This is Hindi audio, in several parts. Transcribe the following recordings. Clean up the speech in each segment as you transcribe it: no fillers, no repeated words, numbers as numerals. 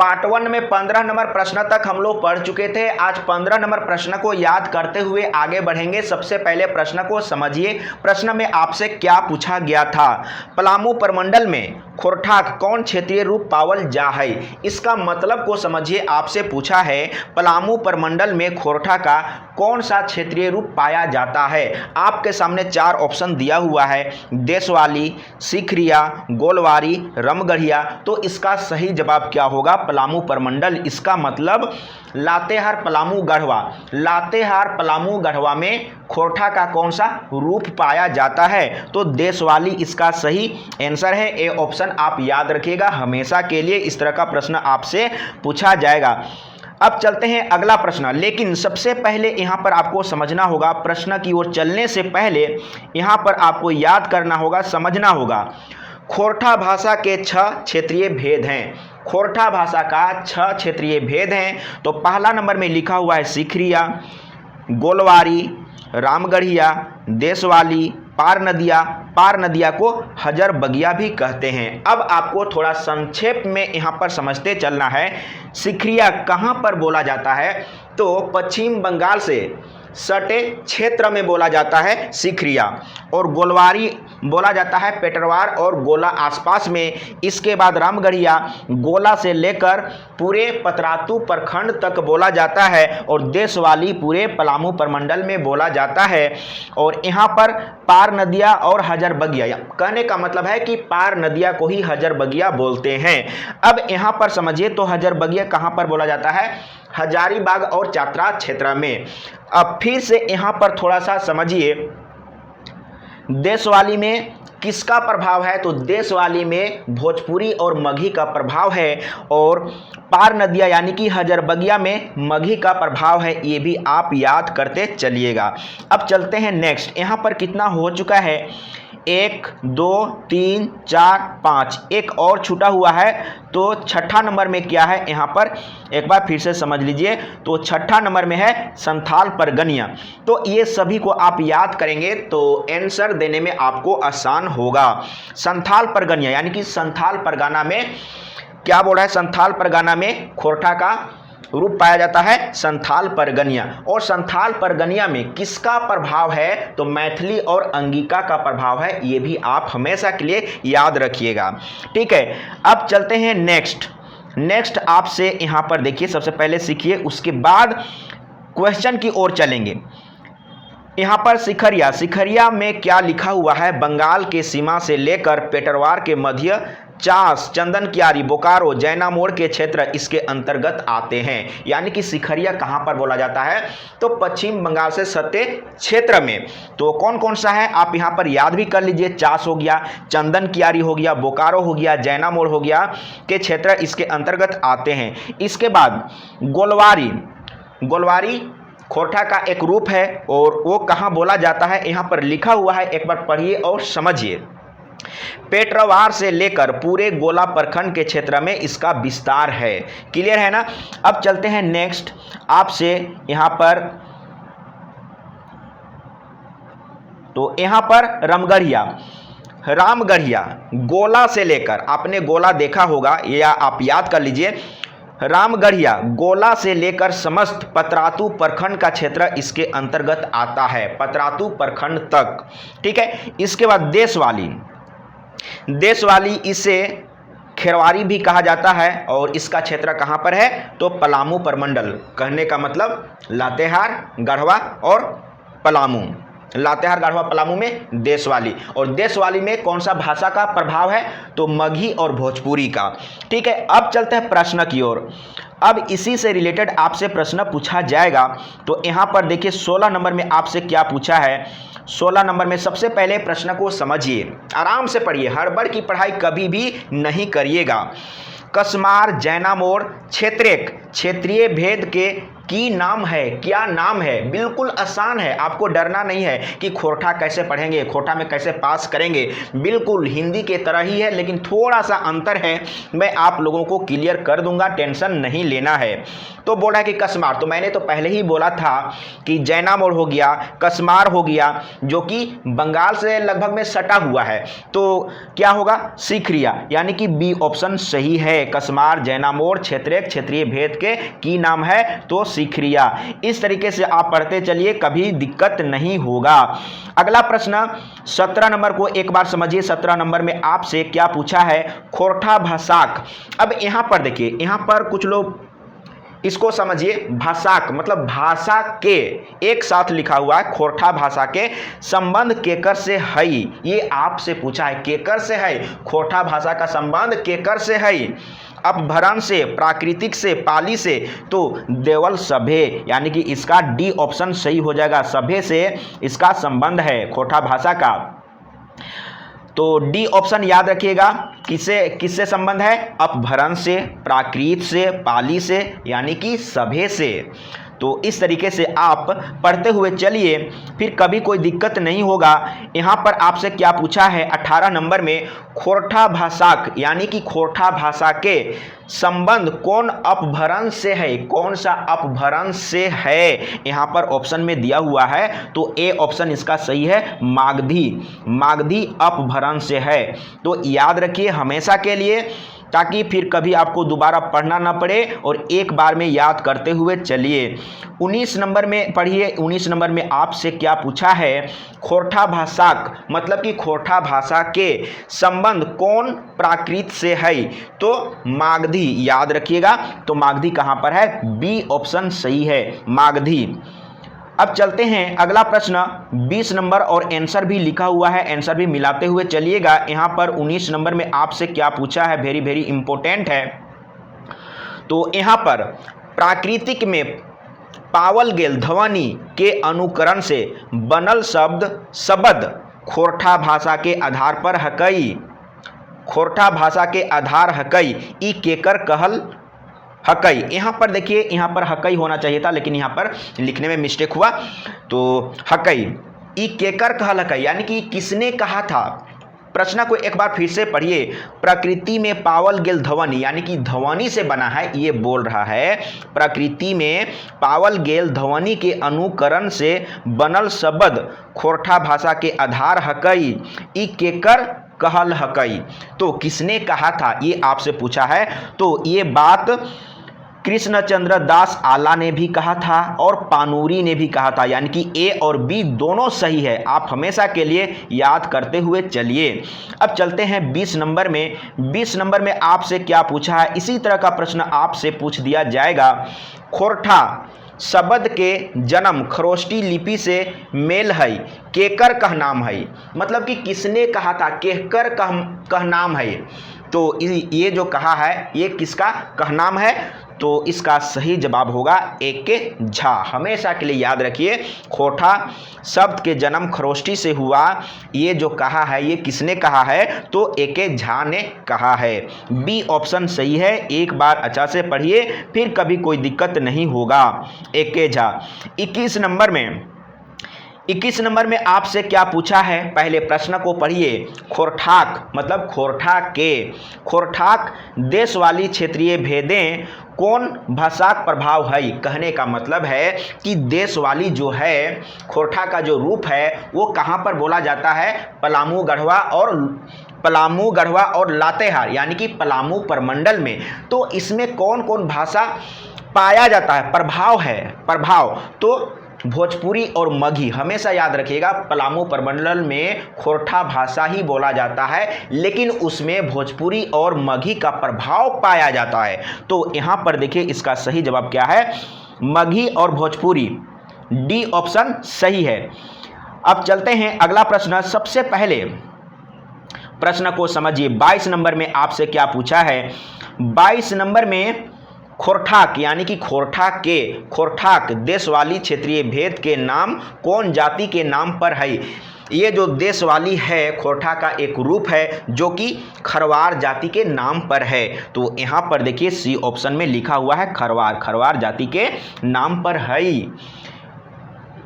पार्ट 1 में 15 नंबर प्रश्न तक हम लोग पढ़ चुके थे। आज 15 नंबर प्रश्न को याद करते हुए आगे बढ़ेंगे। सबसे पहले प्रश्न को समझिए। प्रश्न में आपसे क्या पूछा गया था? पलामू प्रमंडल में खोरठाक कौन क्षेत्रीय रूप पावल जा है? इसका मतलब को समझिए। आपसे पूछा है पलामू प्रमंडल में खोरठा का कौन सा क्षेत्रीय रूप पाया जाता है। आपके सामने 4 ऑप्शन दिया हुआ है, देशवाली, सिखरिया, गोलवारी, रामगढ़िया। तो इसका सही जवाब क्या होगा? पलामू प्रमंडल। इसका मतलब लातेहार पलामू गढ़वा। लातेहार पलामू गढ़वा में खोरठा का कौन सा रूप पाया जाता है? तो देशवाली इसका सही आंसर है। ए ऑप्शन आप याद रखिएगा, हमेशा के लिए इस तरह का प्रश्न आपसे पूछा जाएगा। अब चलते हैं अगला प्रश्न। लेकिन सबसे पहले यहाँ पर आपको समझना होगा, प्रश्न की ओर चलने से पहले यहाँ पर आपको याद करना होगा, समझना होगा। खोरठा भाषा के 6 क्षेत्रीय भेद हैं। खोरठा भाषा का 6 क्षेत्रीय भेद हैं। तो पहला नंबर में लिखा हुआ है सिखरिया, गोलवारी, रामगढ़िया, देशवाली, पार नदिया। पार नदिया को हजर बगिया भी कहते हैं। अब आपको थोड़ा संक्षेप में यहाँ पर समझते चलना है। सिखरिया कहाँ पर बोला जाता है? तो पश्चिम बंगाल से सटे क्षेत्र में बोला जाता है सिखरिया। और गोलवारी बोला जाता है पेटरवार और गोला आसपास में। इसके बाद रामगढ़िया गोला से लेकर पूरे पतरातू प्रखंड तक बोला जाता है। और देशवाली पूरे पलामू प्रमंडल में बोला जाता है। और यहाँ पर पार नदिया और हजर बगिया, कहने का मतलब है कि पार नदिया को ही हजर बगिया बोलते हैं। अब यहाँ पर समझिए, तो हजर बगिया कहाँ पर बोला जाता है? हजारीबाग और चातरा क्षेत्र में। अब फिर से यहाँ पर थोड़ा सा समझिए, देशवाली में किसका प्रभाव है? तो देशवाली में भोजपुरी और मगही का प्रभाव है। और पार नदिया यानी कि हजरबगिया में मगही का प्रभाव है। ये भी आप याद करते चलिएगा। अब चलते हैं नेक्स्ट। यहाँ पर कितना हो चुका है? 1 2 3 4 5, एक और छूटा हुआ है। तो छठा नंबर में क्या है? यहाँ पर एक बार फिर से समझ लीजिए। तो छठा नंबर में है संथाल परगनिया। तो ये सभी को आप याद करेंगे तो आंसर देने में आपको आसान होगा। संथाल परगनिया यानी कि संथाल परगना में क्या बोल रहा है? संथाल परगना में खोरठा का रूप पाया जाता है संथाल परगनिया। और संथाल परगनिया में किसका प्रभाव है? तो मैथिली और अंगिका का प्रभाव है। ये भी आप हमेशा के लिए याद रखिएगा। ठीक है, अब चलते हैं नेक्स्ट आपसे यहाँ पर देखिए, सबसे पहले सीखिए, उसके बाद क्वेश्चन की ओर चलेंगे। यहाँ पर सिखरिया में क्या लिखा हुआ है? बंगाल के सीमा से लेकर पेटरवार के मध्य चास, चंदन कियारी, बोकारो, जैना मोड़ के क्षेत्र इसके अंतर्गत आते हैं। यानी कि सिखरिया कहाँ पर बोला जाता है? तो पश्चिम बंगाल से सटे क्षेत्र में। तो कौन कौन सा है आप यहाँ पर याद भी कर लीजिए। चास हो गया, चंदन कियारी हो गया, बोकारो हो गया, जैना मोड़ हो गया के क्षेत्र इसके अंतर्गत आते हैं। इसके बाद गोलवारी खोरठा का एक रूप है। और वो कहाँ बोला जाता है? यहाँ पर लिखा हुआ है, एक बार पढ़िए और समझिए। पेटरवार से लेकर पूरे गोला प्रखंड के क्षेत्र में इसका विस्तार है। क्लियर है ना? अब चलते हैं नेक्स्ट आपसे यहाँ पर। तो यहाँ पर रामगढ़िया गोला से लेकर, आपने गोला देखा होगा या आप याद कर लीजिए। रामगढ़िया गोला से लेकर समस्त पतरातू प्रखंड का क्षेत्र इसके अंतर्गत आता है, पतरातू प्रखंड तक। ठीक है, इसके बाद देशवाली इसे खेरवारी भी कहा जाता है। और इसका क्षेत्र कहाँ पर है? तो पलामू प्रमंडल। कहने का मतलब लातेहार, गढ़वा और पलामू। लातेहार, गढ़वा, पलामू में देशवाली। और देशवाली में कौन सा भाषा का प्रभाव है? तो मगही और भोजपुरी का। ठीक है, अब चलते हैं प्रश्न की ओर। अब इसी से रिलेटेड आपसे प्रश्न पूछा जाएगा। तो यहाँ पर देखिए 16 नंबर में आपसे क्या पूछा है। 16 नंबर में सबसे पहले प्रश्न को समझिए, आराम से पढ़िए, हड़बड़ की पढ़ाई कभी भी नहीं करिएगा। कसमार, जैना मोड़ क्षेत्रीय भेद के की नाम है, क्या नाम है। बिल्कुल आसान है, आपको डरना नहीं है कि खोरठा कैसे पढ़ेंगे, खोरठा में कैसे पास करेंगे। बिल्कुल हिंदी के तरह ही है, लेकिन थोड़ा सा अंतर है, मैं आप लोगों को क्लियर कर दूंगा, टेंशन नहीं लेना है। तो बोला है कि कसमार, तो मैंने तो पहले ही बोला था कि जैनामोड़ हो गया, कसमार हो गया, जो कि बंगाल से लगभग में सटा हुआ है, तो क्या होगा, सीखरिया, यानी कि बी ऑप्शन सही है। कसमार, जैनामोड़, क्षेत्रीय भेद के की नाम है तो सीखरिया। इस तरीके से आप पढ़ते चलिए, कभी दिक्कत नहीं होगा। अगला प्रश्न 17 नंबर को एक बार समझिए। 17 नंबर में आपसे क्या पूछा है, खोरठा भाषाक। अब यहां पर देखिए, यहां पर कुछ लोग इसको समझिए, भाषाक मतलब भाषा के, एक साथ लिखा हुआ है, खोरठा भाषा के संबंध केकर से है, ये आपसे पूछा है, केकर से है, खोरठा भाषा का संबंध केकर से है, अपभ्रंश से, प्राकृतिक से, पाली से, तो देवल सभे, यानी कि इसका डी ऑप्शन सही हो जाएगा। सभे से इसका संबंध है खोरठा भाषा का, तो डी ऑप्शन याद रखिएगा। किससे किससे संबंध है, अपभ्रंश से, प्राकृत से, पाली से, यानी कि सभे से। तो इस तरीके से आप पढ़ते हुए चलिए, फिर कभी कोई दिक्कत नहीं होगा। यहाँ पर आपसे क्या पूछा है 18 नंबर में, खोरठा भाषाक, यानी कि खोरठा भाषा के संबंध कौन अपभ्रंश से है, कौन सा अपभ्रंश से है, यहाँ पर ऑप्शन में दिया हुआ है, तो ए ऑप्शन इसका सही है, मागधी। मागधी अपभ्रंश से है, तो याद रखिए हमेशा के लिए, ताकि फिर कभी आपको दोबारा पढ़ना ना पड़े, और एक बार में याद करते हुए चलिए। 19 नंबर में पढ़िए। 19 नंबर में आपसे क्या पूछा है, खोरठा भाषाक मतलब कि खोरठा भाषा के संबंध कौन प्राकृत से है, तो मागधी, याद रखिएगा। तो मागधी कहाँ पर है, बी ऑप्शन सही है, मागधी। अब चलते हैं अगला प्रश्न 20 नंबर, और आंसर भी लिखा हुआ है, आंसर भी मिलाते हुए चलिएगा। यहाँ पर 19 नंबर में आपसे क्या पूछा है, वेरी वेरी इंपॉर्टेंट है। तो यहाँ पर प्राकृतिक में पावल गेल ध्वनि के अनुकरण से बनल शब्द खोरठा भाषा के आधार पर हकई, खोरठा भाषा के आधार हकई, ई केकर कहल हकई। यहाँ पर देखिए, यहाँ पर हकई होना चाहिए था, लेकिन यहाँ पर लिखने में मिस्टेक हुआ, तो हकई, ई केकर कहल हकई, यानी कि किसने कहा था। प्रश्न को एक बार फिर से पढ़िए। प्रकृति में पावल गेल ध्वनि, यानी कि ध्वनि से बना है, ये बोल रहा है, प्रकृति में पावल गेल ध्वनि के अनुकरण से बनल शब्द खोरठा भाषा के आधार हकई, ई केकर कहल हकई, तो किसने कहा था, ये आपसे पूछा है। तो ये बात कृष्णचंद्र दास आला ने भी कहा था और पानूरी ने भी कहा था, यानी कि ए और बी दोनों सही है। आप हमेशा के लिए याद करते हुए चलिए। अब चलते हैं 20 नंबर में। 20 नंबर में आपसे क्या पूछा है, इसी तरह का प्रश्न आपसे पूछ दिया जाएगा। खोरठा शब्द के जन्म खरोष्टी लिपि से मेल है, केकर कह नाम है, मतलब कि किसने कहा था, केकर कह नाम है, तो ये जो कहा है ये किसका कहनाम है, तो इसका सही जवाब होगा एक के झा। हमेशा के लिए याद रखिए, खोरठा शब्द के जन्म खरोष्टी से हुआ, ये जो कहा है ये किसने कहा है, तो एक के झा ने कहा है। बी ऑप्शन सही है, एक बार अच्छा से पढ़िए, फिर कभी कोई दिक्कत नहीं होगा। एक के झा। 21 नंबर में आपसे क्या पूछा है, पहले प्रश्न को पढ़िए। खोरठाक मतलब खोरठा के, खोरठाक देश वाली क्षेत्रीय भेदें कौन भाषा प्रभाव है, कहने का मतलब है कि देश वाली जो है खोरठा का जो रूप है वो कहाँ पर बोला जाता है, पलामू गढ़वा और लातेहार, यानी कि पलामू प्रमंडल में। तो इसमें कौन कौन भाषा पाया जाता है, प्रभाव तो भोजपुरी और मगही। हमेशा याद रखिएगा, पलामू प्रमंडल में खोरठा भाषा ही बोला जाता है, लेकिन उसमें भोजपुरी और मगही का प्रभाव पाया जाता है। तो यहाँ पर देखिए इसका सही जवाब क्या है, मगही और भोजपुरी, डी ऑप्शन सही है। अब चलते हैं अगला प्रश्न। सबसे पहले प्रश्न को समझिए। 22 नंबर में आपसे क्या पूछा है, 22 नंबर में खोरठाक यानी कि खोरठाक देश वाली क्षेत्रीय भेद के नाम कौन जाति के नाम पर है। ये जो देशवाली है खोरठा का एक रूप है जो कि खरवार जाति के नाम पर है। तो यहाँ पर देखिए सी ऑप्शन में लिखा हुआ है खरवार, खरवार जाति के नाम पर है।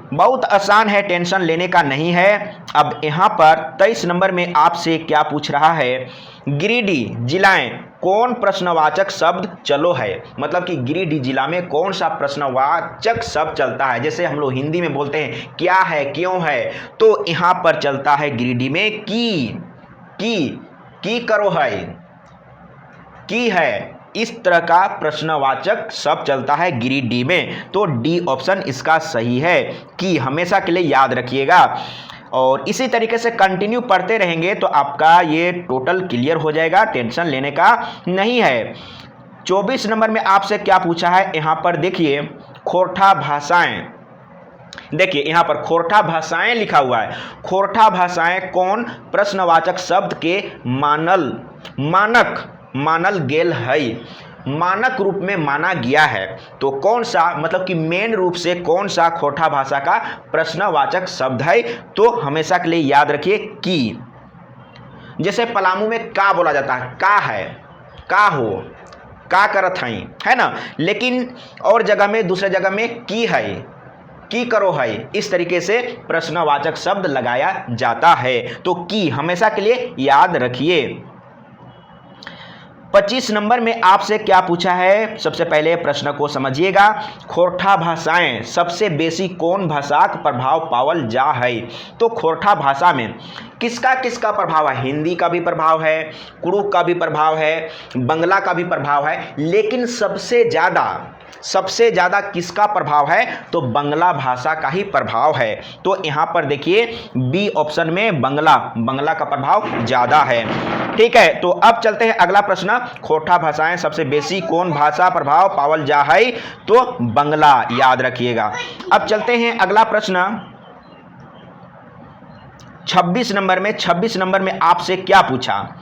बहुत आसान है, टेंशन लेने का नहीं है। अब यहाँ पर 23 नंबर में आपसे क्या पूछ रहा है, गिरिडीह जिलाएं कौन प्रश्नवाचक शब्द चलो है। मतलब कि गिरिडीह जिला में कौन सा प्रश्नवाचक शब्द चलता है। जैसे हम लोग हिंदी में बोलते हैं क्या है, क्यों है, तो यहाँ पर चलता है गिरिडीह में की करो है, की है। इस तरह का प्रश्नवाचक शब्द चलता है गिरिडीह में। तो डी ऑप्शन इसका सही है, कि हमेशा के लिए याद रखिएगा। और इसी तरीके से कंटिन्यू पढ़ते रहेंगे तो आपका ये टोटल क्लियर हो जाएगा, टेंशन लेने का नहीं है। 24 नंबर में आपसे क्या पूछा है, यहाँ पर देखिए खोरठा भाषाएं। देखिए यहाँ पर खोरठा भाषाएं लिखा हुआ है। खोरठा भाषाएं कौन प्रश्नवाचक शब्द के मानल गेल है, मानक रूप में माना गया है। तो कौन सा, मतलब कि मेन रूप से कौन सा खोरठा भाषा का प्रश्नवाचक शब्द है, तो हमेशा के लिए याद रखिए की। जैसे पलामू में का बोला जाता है, का है, का हो, का करत हई, है ना। लेकिन और जगह में, दूसरे जगह में की है, की करो है। इस तरीके से प्रश्नवाचक शब्द लगाया जाता है। तो की हमेशा के लिए याद रखिए। 25 नंबर में आपसे क्या पूछा है, सबसे पहले प्रश्न को समझिएगा। खोरठा भाषाएं सबसे बेसी कौन भाषा का प्रभाव पावल जा है। तो खोरठा भाषा में किसका किसका प्रभाव है, हिंदी का भी प्रभाव है, कुड़ुक का भी प्रभाव है, बंगला का भी प्रभाव है, लेकिन सबसे ज़्यादा किसका प्रभाव है, तो बंगला भाषा का ही प्रभाव है। तो यहाँ पर देखिए बी ऑप्शन में बंगला का प्रभाव ज़्यादा है। ठीक है, तो अब चलते हैं अगला प्रश्न। खोरठा भाषाएं सबसे बेसी कौन भाषा प्रभाव पावल जा है, तो बंगला, याद रखिएगा। अब चलते हैं अगला प्रश्न 26 नंबर में आपसे क्या पूछा,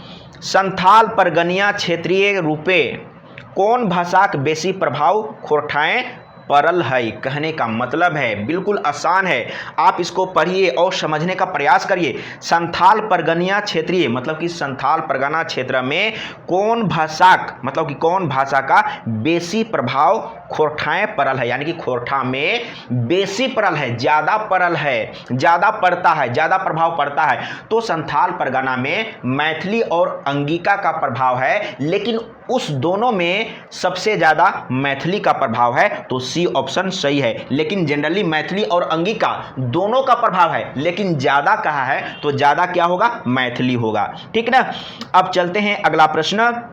संथाल परगनिया क्षेत्रीय रूपे कौन भाषा का बेसी प्रभाव खोरठाएं परल है। कहने का मतलब है बिल्कुल आसान है, आप इसको पढ़िए और समझने का प्रयास करिए। संथाल परगनिया क्षेत्रीय, मतलब कि संथाल परगना क्षेत्र में कौन भाषा, मतलब कि कौन भाषा का बेसी प्रभाव खोरठाएं परल है, यानी कि खोरठा में बेसी परल है, ज़्यादा परल है, ज़्यादा पड़ता है, ज़्यादा प्रभाव पड़ता है। तो संथाल परगना में मैथिली और अंगिका का प्रभाव है, लेकिन उस दोनों में सबसे ज़्यादा मैथिली का प्रभाव है। तो सी ऑप्शन सही है। लेकिन जनरली मैथिली और अंगिका दोनों का प्रभाव है, लेकिन ज़्यादा कहा है तो ज़्यादा क्या होगा, मैथिली होगा। ठीक ना। अब चलते हैं अगला प्रश्न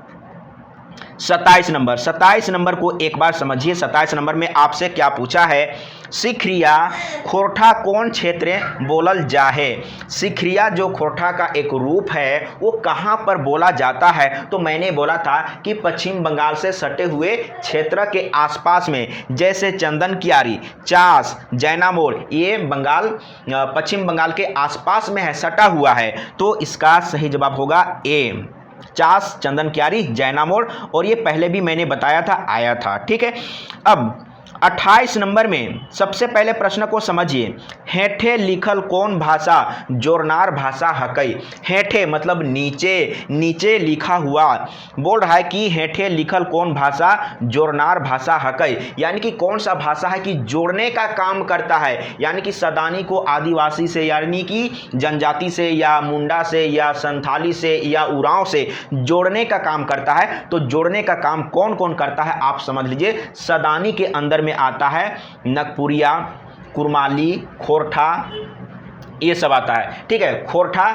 27 नंबर को एक बार समझिए। 27 नंबर में आपसे क्या पूछा है, सिखरिया खोरठा कौन क्षेत्र बोलल जा है। सिखरिया जो खोरठा का एक रूप है वो कहाँ पर बोला जाता है। तो मैंने बोला था कि पश्चिम बंगाल से सटे हुए क्षेत्र के आसपास में, जैसे चंदन कियारी, चास, जैना मोड़, ये पश्चिम बंगाल के आसपास में है, सटा हुआ है। तो इसका सही जवाब होगा ए, चास, चंदन कियारी, जैना मोड़। और ये पहले भी मैंने बताया था, आया था। ठीक है। अब 28 नंबर में सबसे पहले प्रश्न को समझिए। हेठे लिखल कौन भाषा जोरनार भाषा हकई। हेठे मतलब नीचे लिखा हुआ, बोल रहा है कि हेठे लिखल कौन भाषा जोरनार भाषा हकई, यानी कि कौन सा भाषा है कि जोड़ने का काम करता है, यानी कि सदानी को आदिवासी से, यानी कि जनजाति से या मुंडा से या संथाली से या उरांव से जोड़ने का काम करता है। तो जोड़ने का काम कौन कौन करता है आप समझ लीजिए। सदानी के अंदर में आता है नगपुरिया, कुरमाली, खोरठा, ये सब आता है। ठीक है, खोरठा,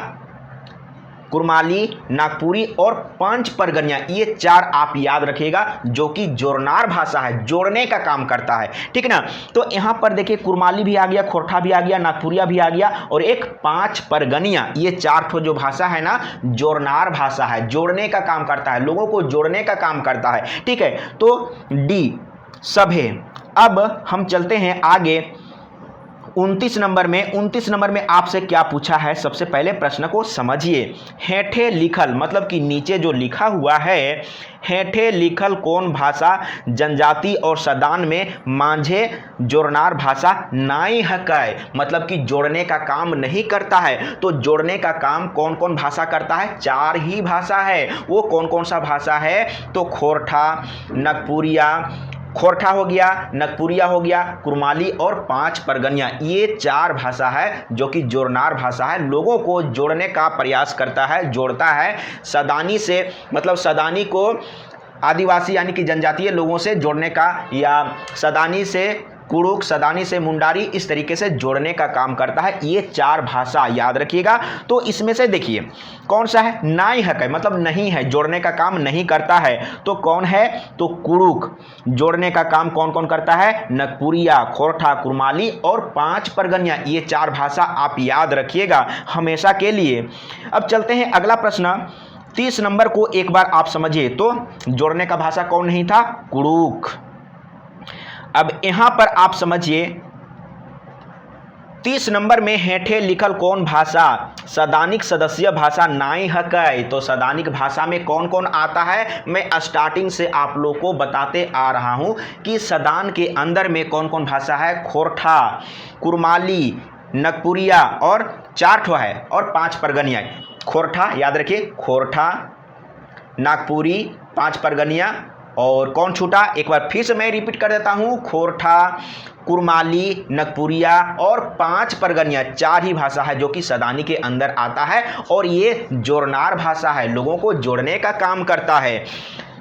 कुरमाली, नागपुरी और पंच परगनिया, ये चार आप याद रखिएगा, जो कि जोरनार भाषा है, जोड़ने का काम करता है। ठीक ना। तो यहां पर देखिए कुरमाली भी आ गया, खोरठा भी आ गया, नागपुरिया भी आ गया और एक पांच परगनिया, ये चार ठो जो भाषा है ना, जोरनार भाषा है, जोड़ने का काम करता है, लोगों को जोड़ने का काम करता है। ठीक है, तो डी सब है। अब हम चलते हैं आगे 29 नंबर में आपसे क्या पूछा है, सबसे पहले प्रश्न को समझिए। हेठे लिखल मतलब कि नीचे जो लिखा हुआ है, हेठे लिखल कौन भाषा जनजाति और सदान में माझे जोड़नार भाषा नाई हकै, मतलब कि जोड़ने का काम नहीं करता है। तो जोड़ने का काम कौन कौन भाषा करता है, 4 ही भाषा है। वो कौन कौन सा भाषा है, तो खोरठा, नगपुरिया, खोरठा हो गया, नगपुरिया हो गया, कुरमाली और 5 परगनिया, ये 4 भाषा है जो कि जोड़नार भाषा है। लोगों को जोड़ने का प्रयास करता है, जोड़ता है सदानी से, मतलब सदानी को आदिवासी यानी कि जनजातीय लोगों से जोड़ने का, या सदानी से कुड़ुक, सदानी से मुंडारी, इस तरीके से जोड़ने का काम करता है। ये 4 भाषा याद रखिएगा। तो इसमें से देखिए कौन सा है, नाई हकै मतलब नहीं है, जोड़ने का काम नहीं करता है। तो कौन है, तो कुड़ुक। जोड़ने का काम कौन कौन करता है, नगपुरिया, खोरठा, कुरमाली और 5 परगनिया, ये 4 भाषा आप याद रखिएगा हमेशा के लिए। अब चलते हैं अगला प्रश्न। 30 नंबर को एक बार आप समझिए। तो जोड़ने का भाषा कौन नहीं था, कुड़ुक। अब यहां पर आप समझिए 30 नंबर में हेठे लिखल कौन भाषा सदानिक सदस्य भाषा नाई हकै। तो सदानिक भाषा में कौन कौन आता है, मैं स्टार्टिंग से आप लोग को बताते आ रहा हूं कि सदान के अंदर में कौन कौन भाषा है, खोरठा, कुरमाली, नगपुरिया और 4 ठो है और 5 परगनिया। खोरठा याद रखिए, खोरठा, नागपुरी, 5 परगनिया और कौन छूटा, एक बार फिर से मैं रिपीट कर देता हूं, खोरठा, कुरमाली, नगपुरिया और 5 परगनिया, 4 ही भाषा है जो कि सदानी के अंदर आता है और ये जोड़नार भाषा है, लोगों को जोड़ने का काम करता है।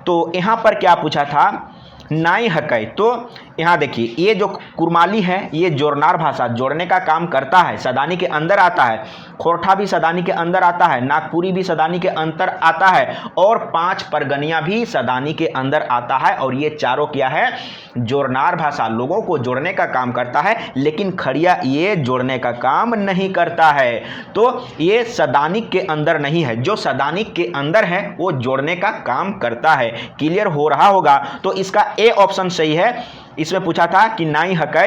तो यहाँ पर क्या पूछा था, नाई हकै। तो यहाँ देखिए ये जो कुरमाली है ये जोड़नार भाषा, जोड़ने का काम करता है, सदानी के अंदर आता है। खोरठा भी सदानी के अंदर आता है, नागपुरी भी सदानी के अंदर आता है और 5 परगनिया भी सदानी के अंदर आता है। और ये चारों क्या है, जोड़नार भाषा, लोगों को जोड़ने का काम करता है। लेकिन खड़िया ये जोड़ने का काम नहीं करता है, तो ये सदानिक के अंदर नहीं है। जो सदानिक के अंदर है वो जोड़ने का काम करता है। क्लियर हो रहा होगा। तो इसका ए ऑप्शन सही है। इसमें पूछा था कि नाई हकै,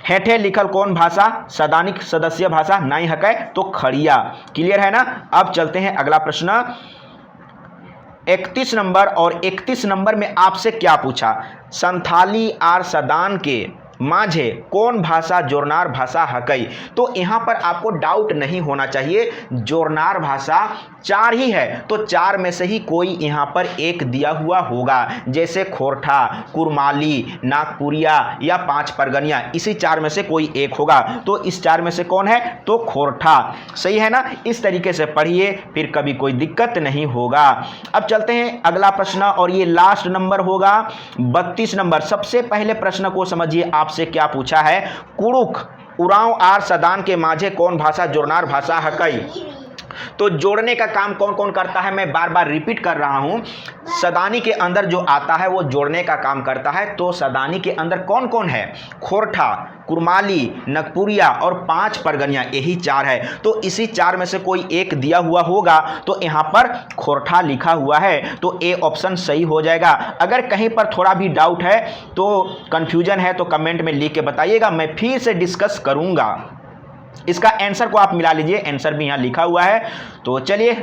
हेठे लिखल कौन भाषा सदानिक सदस्य भाषा नाई हकै, तो खड़िया। क्लियर है ना। अब चलते हैं अगला प्रश्न 31 नंबर। और 31 नंबर में आपसे क्या पूछा, संथाली आर सदान के माझे कौन भाषा जोड़नार भाषा हकै। तो यहां पर आपको डाउट नहीं होना चाहिए, जोड़नार भाषा 4 ही है, तो 4 में से ही कोई यहां पर एक दिया हुआ होगा, जैसे खोरठा, कुरमाली, नागपुरिया या 5 परगनिया, इसी 4 में से कोई एक होगा। तो इस 4 में से कौन है, तो खोरठा। सही है ना। इस तरीके से पढ़िए, फिर कभी कोई दिक्कत नहीं होगा। अब चलते हैं अगला प्रश्न और ये लास्ट नंबर होगा 32 नंबर। सबसे पहले प्रश्न को समझिए, आपसे क्या पूछा है, कुड़ुक उरांव आर सदान के माझे कौन भाषा जोड़नार भाषा हकै। तो जोड़ने का काम कौन कौन करता है, मैं बार बार रिपीट कर रहा हूं, सदानी के अंदर जो आता है वो जोड़ने का काम करता है। तो सदानी के अंदर कौन कौन है, खोरठा, कुरमाली, नगपुरिया और 5 परगनिया, यही 4 है। तो इसी 4 में से कोई एक दिया हुआ होगा, तो यहां पर खोरठा लिखा हुआ है, तो ए ऑप्शन सही हो जाएगा। अगर कहीं पर थोड़ा भी डाउट है, तो कंफ्यूजन है, तो कमेंट में लिख के बताइएगा, मैं फिर से डिस्कस करूंगा। इसका आंसर को आप मिला लीजिए, आंसर भी यहाँ लिखा हुआ है। तो चलिए